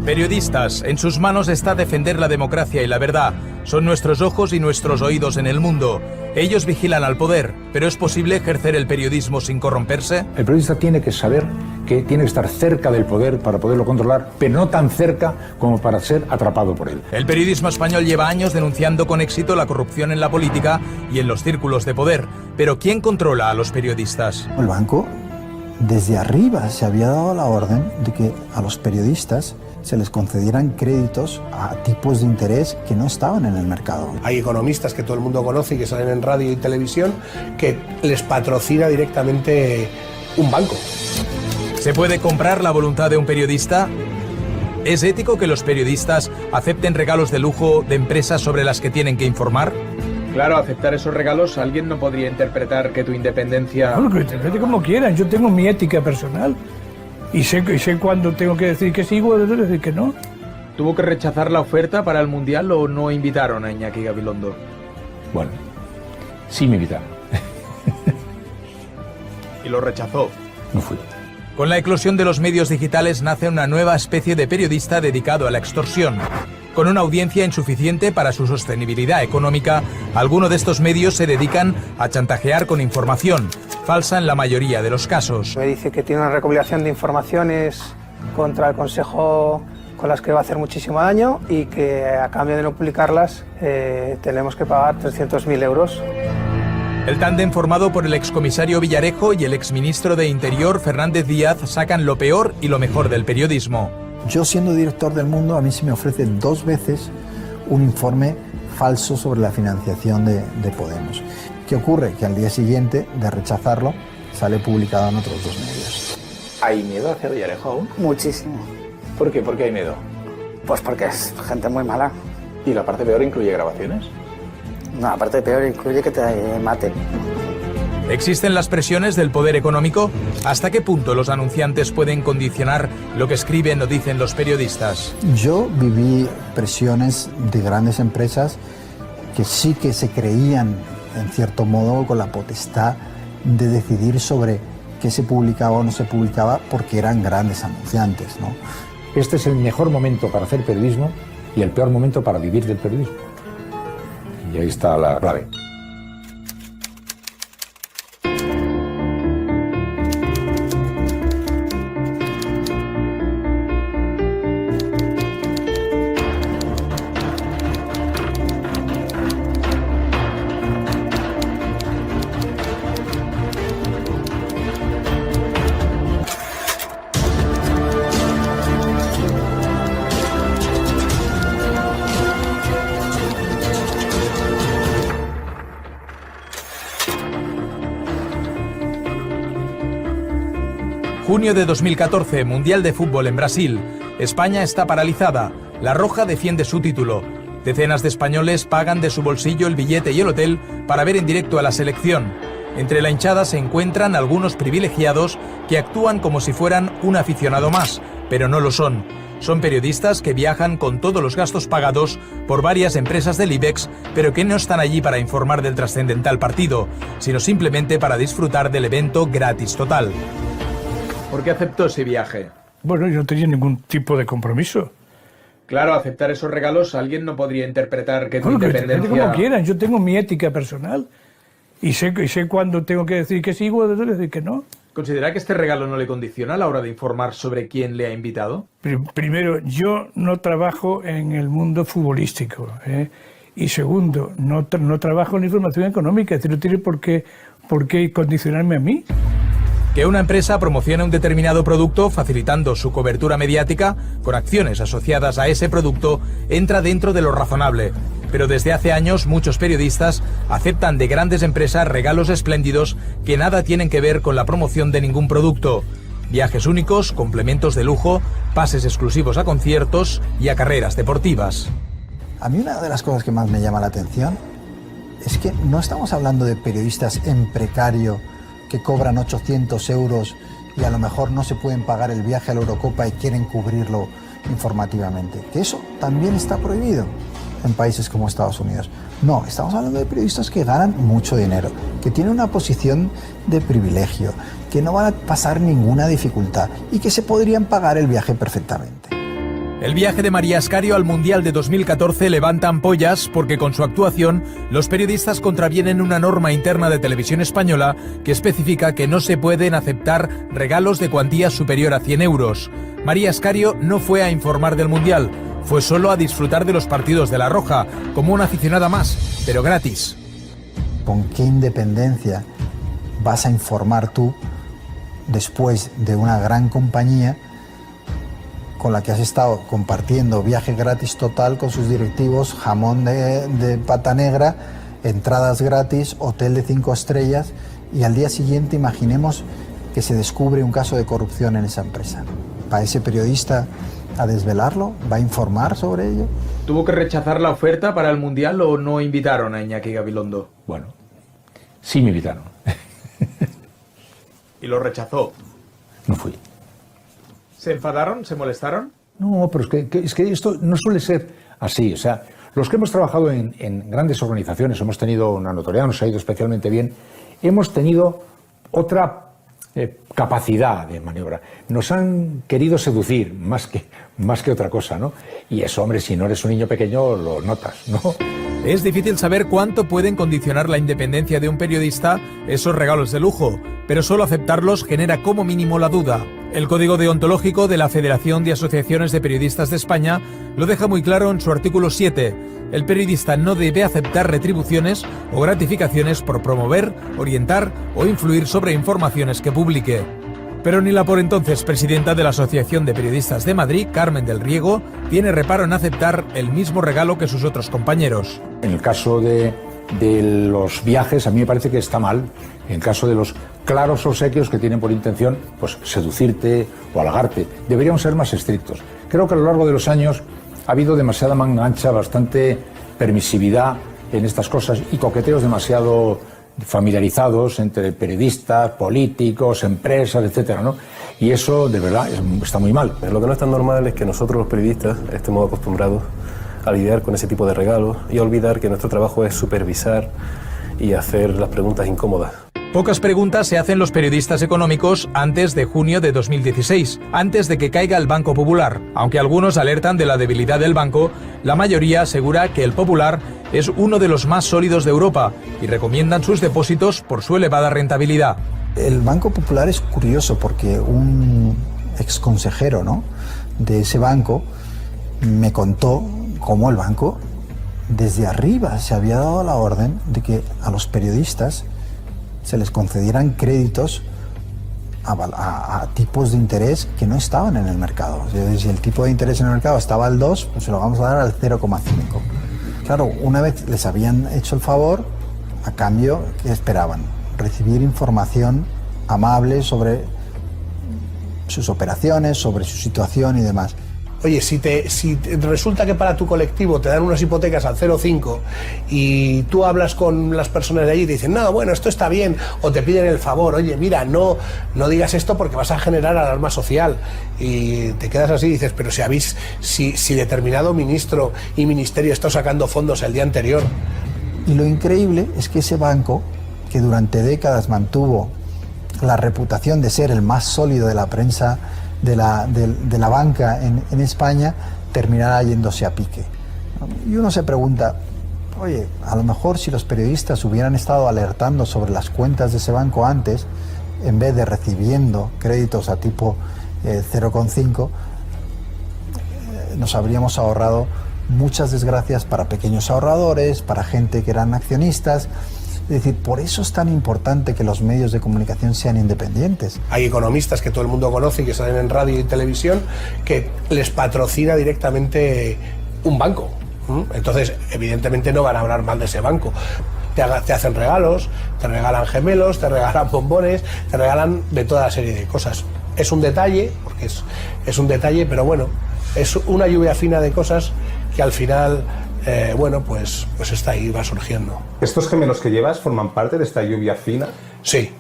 Periodistas, en sus manos está defender la democracia y la verdad. Son nuestros ojos y nuestros oídos en el mundo. Ellos vigilan al poder, pero ¿es posible ejercer el periodismo sin corromperse? El periodista tiene que saber que tiene que estar cerca del poder para poderlo controlar, pero no tan cerca como para ser atrapado por él. El periodismo español lleva años denunciando con éxito la corrupción en la política y en los círculos de poder. Pero ¿quién controla a los periodistas? El banco, desde arriba, se había dado la orden de que a los periodistas se les concedieran créditos a tipos de interés que no estaban en el mercado. Hay economistas que todo el mundo conoce y que salen en radio y televisión que les patrocina directamente un banco. ¿Se puede comprar la voluntad de un periodista? ¿Es ético que los periodistas acepten regalos de lujo de empresas sobre las que tienen que informar? Claro, aceptar esos regalos, alguien no podría interpretar que tu independencia... Bueno, que interprete como quieran, yo tengo mi ética personal. Y sé cuándo tengo que decir que sí y cuándo tengo que decir que no. ¿Tuvo que rechazar la oferta para el Mundial o no invitaron a Iñaki Gabilondo? Bueno, sí me invitaron. ¿Y lo rechazó? No fui. Con la eclosión de los medios digitales nace una nueva especie de periodista dedicado a la extorsión. Con una audiencia insuficiente para su sostenibilidad económica, algunos de estos medios se dedican a chantajear con información, falsa en la mayoría de los casos. Me dice que tiene una recopilación de informaciones contra el Consejo con las que va a hacer muchísimo daño y que a cambio de no publicarlas tenemos que pagar 300.000 euros. El tándem formado por el excomisario Villarejo y el exministro de Interior Fernández Díaz sacan lo peor y lo mejor del periodismo. Yo, siendo director del Mundo, a mí se me ofrece 2 veces un informe falso sobre la financiación de Podemos. ¿Qué ocurre? Que al día siguiente de rechazarlo sale publicado en otros 2 medios. ¿Hay miedo hacia Villarejo aún? Muchísimo. ¿Por qué? ¿Por qué hay miedo? Pues porque es gente muy mala. ¿Y la parte peor incluye grabaciones? No, la parte peor incluye que te maten. ¿Existen las presiones del poder económico? ¿Hasta qué punto los anunciantes pueden condicionar lo que escriben o dicen los periodistas? Yo viví presiones de grandes empresas que sí que se creían, en cierto modo, con la potestad de decidir sobre qué se publicaba o no se publicaba porque eran grandes anunciantes, ¿no? Este es el mejor momento para hacer periodismo y el peor momento para vivir del periodismo. Y ahí está la clave. Junio de 2014, Mundial de Fútbol en Brasil. España está paralizada. La Roja defiende su título. Decenas de españoles pagan de su bolsillo el billete y el hotel para ver en directo a la selección. Entre la hinchada se encuentran algunos privilegiados que actúan como si fueran un aficionado más, pero no lo son. Son periodistas que viajan con todos los gastos pagados por varias empresas del IBEX, pero que no están allí para informar del trascendental partido, sino simplemente para disfrutar del evento gratis total. ¿Por qué aceptó ese viaje? Bueno, yo no tenía ningún tipo de compromiso. Claro, aceptar esos regalos, alguien no podría interpretar que tu Bueno, que interprete independencia... como quieran, yo tengo mi ética personal. Y sé cuándo tengo que decir que sí y cuándo tengo que decir que no. ¿Considera que este regalo no le condiciona a la hora de informar sobre quién le ha invitado? Primero, yo no trabajo en el mundo futbolístico. Y segundo, no trabajo en información económica. Es decir, no tiene por qué condicionarme a mí. Que una empresa promocione un determinado producto facilitando su cobertura mediática con acciones asociadas a ese producto entra dentro de lo razonable. Pero desde hace años muchos periodistas aceptan de grandes empresas regalos espléndidos que nada tienen que ver con la promoción de ningún producto. Viajes únicos, complementos de lujo, pases exclusivos a conciertos y a carreras deportivas. A mí una de las cosas que más me llama la atención es que no estamos hablando de periodistas en precario que cobran 800 euros y a lo mejor no se pueden pagar el viaje a la Eurocopa y quieren cubrirlo informativamente. Que eso también está prohibido en países como Estados Unidos. No, estamos hablando de periodistas que ganan mucho dinero, que tienen una posición de privilegio, que no van a pasar ninguna dificultad y que se podrían pagar el viaje perfectamente. El viaje de María Escario al Mundial de 2014 levanta ampollas porque con su actuación los periodistas contravienen una norma interna de Televisión Española que especifica que no se pueden aceptar regalos de cuantía superior a 100 euros. María Escario no fue a informar del Mundial, fue solo a disfrutar de los partidos de La Roja, como una aficionada más, pero gratis. ¿Con qué independencia vas a informar tú después de una gran compañía con la que has estado compartiendo viaje gratis total con sus directivos, jamón de pata negra, entradas gratis, hotel de 5 estrellas, y al día siguiente imaginemos que se descubre un caso de corrupción en esa empresa? ¿Va ese periodista a desvelarlo? ¿Va a informar sobre ello? ¿Tuvo que rechazar la oferta para el Mundial o no invitaron a Iñaki Gabilondo? Bueno, sí me invitaron. ¿Y lo rechazó? No fui. ¿Se enfadaron? ¿Se molestaron? No, pero es que esto no suele ser así. O sea, los que hemos trabajado en grandes organizaciones, hemos tenido una notoriedad, nos ha ido especialmente bien, hemos tenido otra capacidad de maniobra. Nos han querido seducir más que otra cosa, ¿no? Y eso, hombre, si no eres un niño pequeño, lo notas, ¿no? Es difícil saber cuánto pueden condicionar la independencia de un periodista esos regalos de lujo, pero solo aceptarlos genera como mínimo la duda. El Código Deontológico de la Federación de Asociaciones de Periodistas de España lo deja muy claro en su artículo 7. El periodista no debe aceptar retribuciones o gratificaciones por promover, orientar o influir sobre informaciones que publique. Pero ni la por entonces presidenta de la Asociación de Periodistas de Madrid, Carmen del Riego, tiene reparo en aceptar el mismo regalo que sus otros compañeros. En el caso de los viajes, a mí me parece que está mal. En el caso de los claros obsequios que tienen por intención pues seducirte o halagarte, deberíamos ser más estrictos. Creo que a lo largo de los años ha habido demasiada manga ancha, bastante permisividad en estas cosas y coqueteos demasiado familiarizados entre periodistas, políticos, empresas, etcétera, ¿no? Y eso, de verdad, está muy mal. Lo que no es tan normal es que nosotros los periodistas estemos acostumbrados a lidiar con ese tipo de regalos y a olvidar que nuestro trabajo es supervisar y hacer las preguntas incómodas. Pocas preguntas se hacen los periodistas económicos antes de junio de 2016, antes de que caiga el Banco Popular. Aunque algunos alertan de la debilidad del banco, la mayoría asegura que el Popular es uno de los más sólidos de Europa y recomiendan sus depósitos por su elevada rentabilidad. El Banco Popular es curioso porque un exconsejero, ¿no?, de ese banco me contó cómo el banco desde arriba se había dado la orden de que a los periodistas se les concedieran créditos a tipos de interés que no estaban en el mercado. O sea, si el tipo de interés en el mercado estaba al 2, pues se lo vamos a dar al 0,5. Claro, una vez les habían hecho el favor, a cambio, ¿qué esperaban? Recibir información amable sobre sus operaciones, sobre su situación y demás. Oye, si resulta que para tu colectivo te dan unas hipotecas al 0,5 y tú hablas con las personas de allí y te dicen, no, bueno, esto está bien, o te piden el favor, oye, mira, no digas esto porque vas a generar alarma social, y te quedas así y dices, pero si determinado ministro y ministerio está sacando fondos el día anterior. Y lo increíble es que ese banco, que durante décadas mantuvo la reputación de ser el más sólido de la prensa de la banca en España, terminará yéndose a pique. Y uno se pregunta, oye, a lo mejor si los periodistas hubieran estado alertando sobre las cuentas de ese banco antes, en vez de recibiendo créditos a tipo 0,5, nos habríamos ahorrado muchas desgracias para pequeños ahorradores, para gente que eran accionistas. Es decir, por eso es tan importante que los medios de comunicación sean independientes. Hay economistas que todo el mundo conoce y que salen en radio y televisión que les patrocina directamente un banco. Entonces, evidentemente no van a hablar mal de ese banco. Te hacen regalos, te regalan gemelos, te regalan bombones, te regalan de toda la serie de cosas. Es un detalle, porque es un detalle, pero bueno, es una lluvia fina de cosas que al final... bueno, pues está ahí, va surgiendo. ¿Estos gemelos que llevas forman parte de esta lluvia fina? Sí.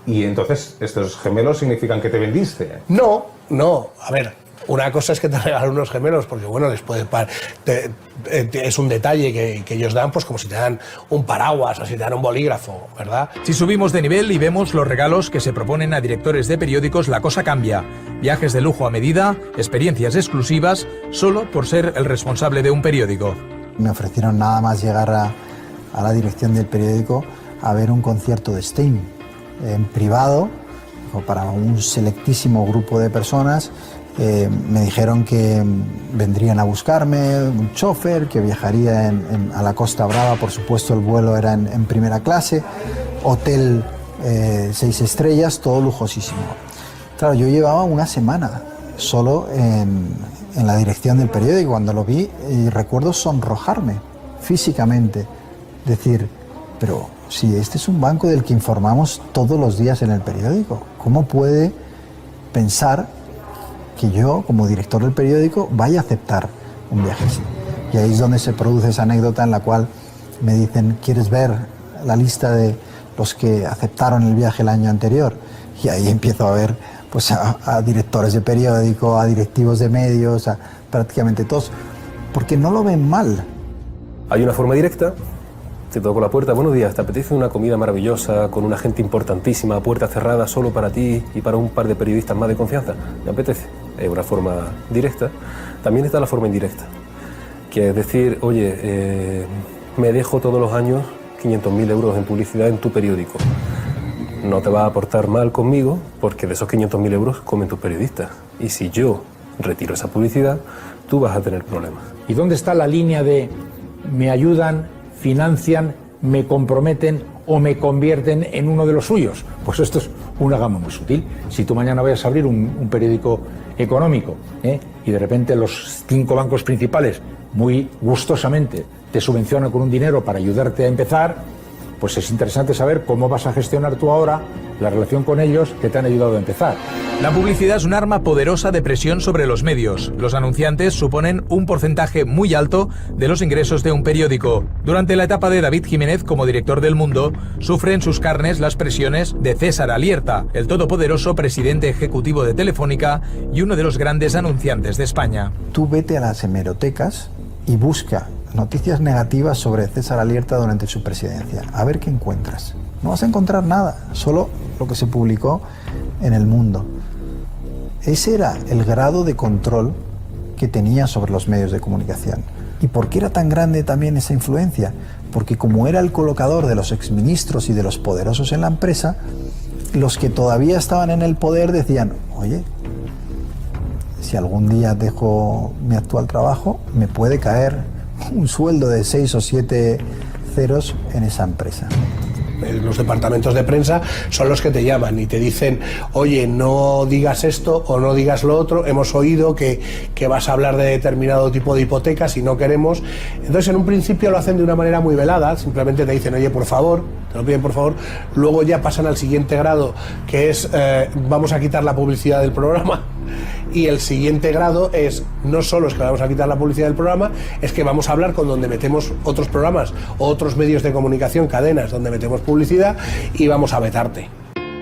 ¿Y entonces estos gemelos significan que te vendiste? No, a ver, Una cosa es que te regalen unos gemelos, porque bueno, les puede es un detalle que ellos dan, pues como si te dan un paraguas o si te dan un bolígrafo, ¿verdad? Si subimos de nivel y vemos los regalos que se proponen a directores de periódicos, la cosa cambia. Viajes de lujo a medida, experiencias exclusivas, solo por ser el responsable de un periódico. Me ofrecieron nada más llegar a la dirección del periódico a ver un concierto de Sting en privado, para un selectísimo grupo de personas. Me dijeron que vendrían a buscarme, un chofer, que viajaría a la Costa Brava, por supuesto el vuelo era en primera clase, hotel 6 estrellas, todo lujosísimo. Claro, yo llevaba una semana solo en la dirección del periódico, cuando lo vi, y recuerdo sonrojarme físicamente, decir, pero si este es un banco del que informamos todos los días en el periódico, ¿cómo puede pensar que yo, como director del periódico, vaya a aceptar un viaje así? Y ahí es donde se produce esa anécdota en la cual me dicen, ¿quieres ver la lista de los que aceptaron el viaje el año anterior? Y ahí empiezo a ver pues, a directores de periódico, a directivos de medios, a prácticamente todos, porque no lo ven mal. Hay una forma directa. Te toco la puerta, buenos días, ¿te apetece una comida maravillosa con una gente importantísima, puerta cerrada solo para ti y para un par de periodistas más de confianza? ¿Me apetece? Es una forma directa. También está la forma indirecta, que es decir, oye, me dejo todos los años 500.000 euros en publicidad en tu periódico. No te va a aportar mal conmigo porque de esos 500.000 euros comen tus periodistas. Y si yo retiro esa publicidad, tú vas a tener problemas. ¿Y dónde está la línea de me ayudan, financian, me comprometen o me convierten en uno de los suyos? Pues esto es una gama muy sutil. Si tú mañana vayas a abrir un periódico económico y de repente los 5 bancos principales muy gustosamente te subvencionan con un dinero para ayudarte a empezar, pues es interesante saber cómo vas a gestionar tú ahora la relación con ellos que te han ayudado a empezar. La publicidad es un arma poderosa de presión sobre los medios. Los anunciantes suponen un porcentaje muy alto de los ingresos de un periódico. Durante la etapa de David Jiménez como director del Mundo, sufre en sus carnes las presiones de César Alierta, el todopoderoso presidente ejecutivo de Telefónica y uno de los grandes anunciantes de España. Tú vete a las hemerotecas y busca noticias negativas sobre César Alierta durante su presidencia. A ver qué encuentras. No vas a encontrar nada, solo lo que se publicó en El Mundo. Ese era el grado de control que tenía sobre los medios de comunicación. ¿Y por qué era tan grande también esa influencia? Porque como era el colocador de los exministros y de los poderosos en la empresa, los que todavía estaban en el poder decían, oye, si algún día dejo mi actual trabajo, me puede caer un sueldo de 6 o 7 ceros en esa empresa. Los departamentos de prensa son los que te llaman y te dicen, oye, no digas esto o no digas lo otro, hemos oído que vas a hablar de determinado tipo de hipotecas y no queremos. Entonces en un principio lo hacen de una manera muy velada, simplemente te dicen, oye, por favor, te lo piden por favor, luego ya pasan al siguiente grado, que es vamos a quitar la publicidad del programa. Y el siguiente grado es, no solo es que vamos a quitar la publicidad del programa, es que vamos a hablar con donde metemos otros programas, otros medios de comunicación, cadenas donde metemos publicidad y vamos a vetarte.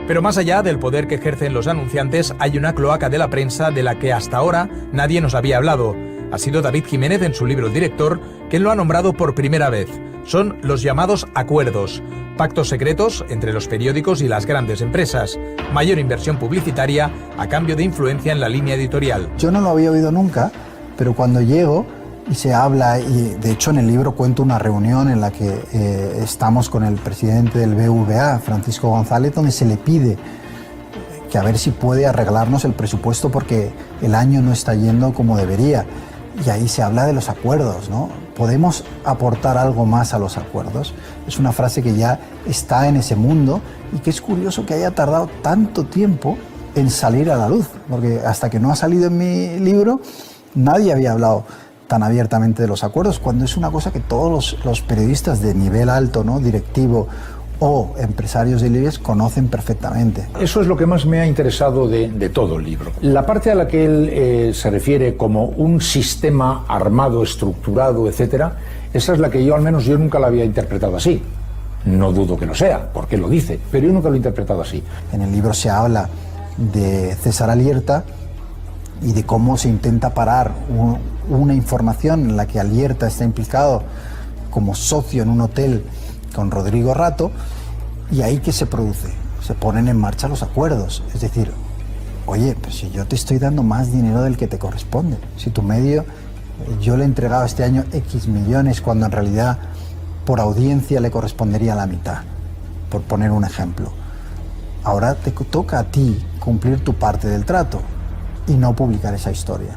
Pero más allá del poder que ejercen los anunciantes, hay una cloaca de la prensa de la que hasta ahora nadie nos había hablado. Ha sido David Jiménez en su libro El Director quien lo ha nombrado por primera vez. Son los llamados acuerdos, pactos secretos entre los periódicos y las grandes empresas, mayor inversión publicitaria a cambio de influencia en la línea editorial. Yo no lo había oído nunca, pero cuando llego y se habla, y de hecho en el libro cuento una reunión en la que estamos con el presidente del BVA, Francisco González, donde se le pide que a ver si puede arreglarnos el presupuesto porque el año no está yendo como debería. Y ahí se habla de los acuerdos, ¿no? ¿Podemos aportar algo más a los acuerdos? Es una frase que ya está en ese mundo y que es curioso que haya tardado tanto tiempo en salir a la luz, porque hasta que no ha salido en mi libro nadie había hablado tan abiertamente de los acuerdos, cuando es una cosa que todos los periodistas de nivel alto, ¿no? Directivo o empresarios del IBEX conocen perfectamente. Eso es lo que más me ha interesado de todo el libro. La parte a la que él se refiere como un sistema armado, estructurado, etcétera, esa es la que yo nunca la había interpretado así. No dudo que lo sea, porque lo dice, pero yo nunca lo he interpretado así. En el libro se habla de César Alierta y de cómo se intenta parar una información en la que Alierta está implicado como socio en un hotel con Rodrigo Rato, y ahí ¿qué se produce? Se ponen en marcha los acuerdos, es decir, oye, pues si yo te estoy dando más dinero del que te corresponde, si tu medio, yo le he entregado este año X millones cuando en realidad por audiencia le correspondería la mitad, por poner un ejemplo. Ahora te toca a ti cumplir tu parte del trato y no publicar esa historia.